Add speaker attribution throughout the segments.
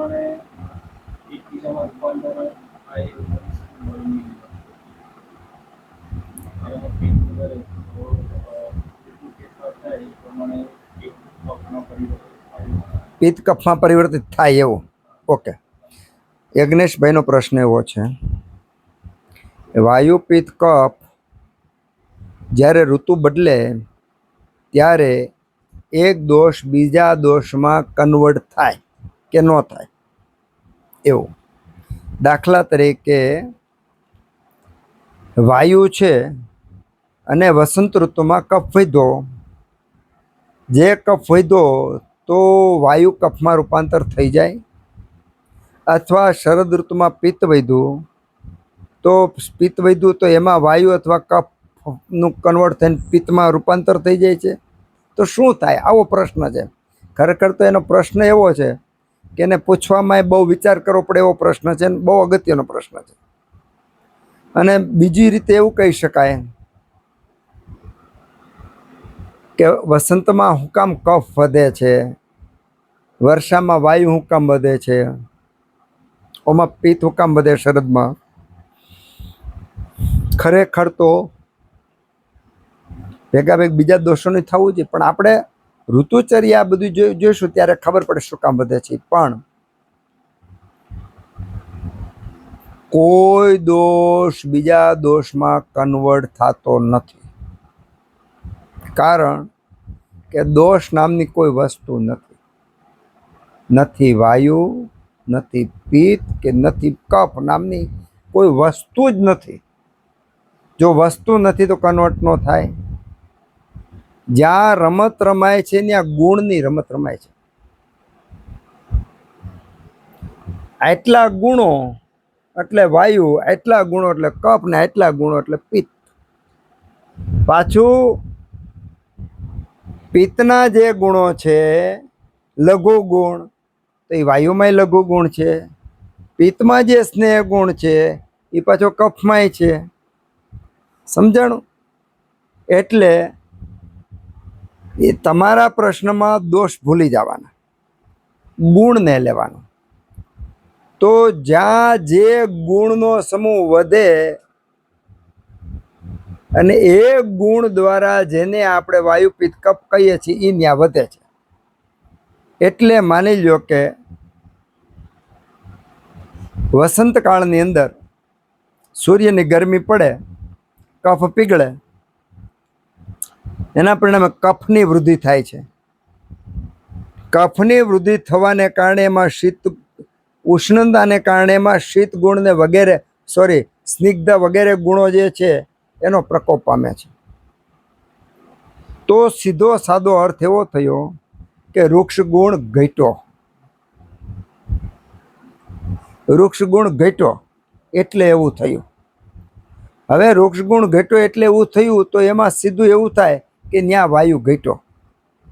Speaker 1: પ્રમાણે એકબીજામાં રૂપાંતર થાય એવું બની અને પિત્ત વધારે તો જેટલું ફેરફાર થાય એ પ્રમાણે એક કફમાં પરિવર્તન થાય.
Speaker 2: પિત્ત કફમાં પરિવર્તિત થાય એવું. ઓકે, યજ્ઞેશભાઈનો પ્રશ્ન એવો છે, વાયુ પિત્ત કફ જ્યારે ઋતુ બદલે ત્યારે એક દોષ બીજા દોષમાં કન્વર્ટ થાય કે ન થાય એવું. દાખલા તરીકે વાયુ છે અને વસંત ઋતુમાં કફ વધ્યો, જે કફ વધ્યો તો વાયુ કફમાં રૂપાંતર થઈ જાય, અથવા શરદ ઋતુમાં પિત્ત વધ્યું તો પિત્ત વધ્યું તો એમાં વાયુ અથવા કફનું કન્વર્ટ થઈને પિત્તમાં રૂપાંતર થઈ જાય છે. તો શું થાય? આવો પ્રશ્ન છે. ખરેખર તો એનો પ્રશ્ન એવો છે કે એને પૂછવામાં બહુ વિચાર કરવો પડે એવો પ્રશ્ન છે ને બહુ અગત્યનો પ્રશ્ન છે. અને બીજી રીતે એવું કહી શકાય કે વસંતમાં હું કામ કફ વધે છે, વર્ષામાં વાયુ હું કામ વધે છે, ઓમાં પિત્ત હું કામ વધે શરદમાં? ખરેખર તો ભેગા ભેગ બીજા દોષોને થવું જોઈએ, પણ આપણે ઋતુચર્યા બધું જોઈશું ત્યારે ખબર પડે શું કામ વધે છે. પણ કોઈ દોષ બીજા દોષમાં કન્વર્ટ થતો નથી, કારણ કે દોષ નામની કોઈ વસ્તુ નથી. નથી વાયુ, નથી પિત્ત કે નથી કફ નામની કોઈ વસ્તુ જ નથી. જો વસ્તુ નથી તો કન્વર્ટ ન થાય. જ્યાં રમત રમાય છે ત્યાં ગુણની રમત રમાય છે. આટલા ગુણો એટલે વાયુ, આટલા ગુણો એટલે કફ, ને આટલા ગુણો એટલે પિત્ત. પાછું પિત્તના જે ગુણો છે લઘુ ગુણ, તો એ વાયુમાંય લઘુ ગુણ છે. પિત્તમાં જે સ્નેહ ગુણ છે એ પાછો કફમાંય છે. સમજાણું? એટલે એ તમારા પ્રશ્નમાં દોષ ભૂલી જવાના, ગુણને લેવાનો. તો જ્યાં જે ગુણનો સમૂહ વધે અને એ ગુણ દ્વારા જેને આપણે વાયુ પિત્ત કફ કહીએ છીએ એ ત્યાં વધે છે. એટલે માની લો કે વસંતકાળની અંદર સૂર્યની ગરમી પડે, કફ પીગળે, એના પરિણામે કફની વૃદ્ધિ થાય છે. કફની વૃદ્ધિ થવાને કારણે એમાં શીત, ઉષ્ણતાને કારણે એમાં શીત ગુણને વગેરે સ્નિગ્ધ વગેરે ગુણો જે છે એનો પ્રકોપ પામે છે. તો સીધો સાદો અર્થ એવો થયો કે વૃક્ષ ગુણ ઘટ્યો. વૃક્ષ ગુણ ઘટ્યો એટલે એવું થયું. હવે વૃક્ષ ગુણ ઘટ્યો એટલે એવું થયું તો એમાં સીધું એવું થાય કે ત્યાં વાયુ ઘટ્યો,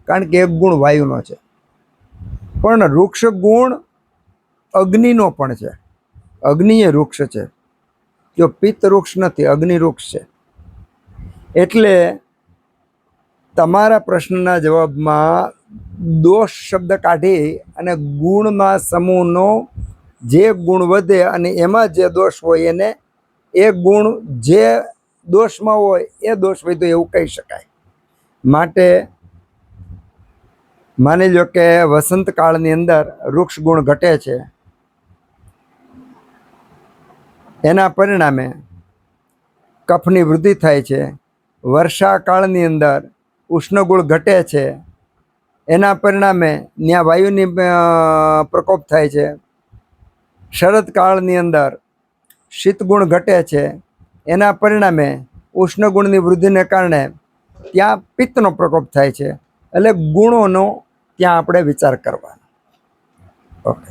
Speaker 2: કારણ કે એક ગુણ વાયુનો છે. પણ વૃક્ષ ગુણ અગ્નિનો પણ છે. અગ્નિ એ વૃક્ષ છે. જો પિત્ત વૃક્ષ નથી, અગ્નિ વૃક્ષ છે. એટલે તમારા પ્રશ્નના જવાબમાં દોષ શબ્દ કાઢી અને ગુણના સમૂહનો જે ગુણ વધે અને એમાં જે દોષ હોય એને એ ગુણ જે દોષમાં હોય એ દોષ વધ્યો એવું કહી શકાય. માટે માની લો કે વસંતકાળની અંદર વૃક્ષ ગુણ ઘટે છે, એના પરિણામે કફની વૃદ્ધિ થાય છે. વર્ષાકાળની અંદર ઉષ્ણગુણ ઘટે છે, એના પરિણામે ત્યાં વાયુની પ્રકોપ થાય છે. શરદકાળની અંદર શીતગુણ ઘટે છે, એના પરિણામે ઉષ્ણગુણની વૃદ્ધિને કારણે ત્યાં પિત્તનો પ્રકોપ થાય છે. એટલે ગુણોનો ત્યાં આપણે વિચાર કરવાનો. ઓકે.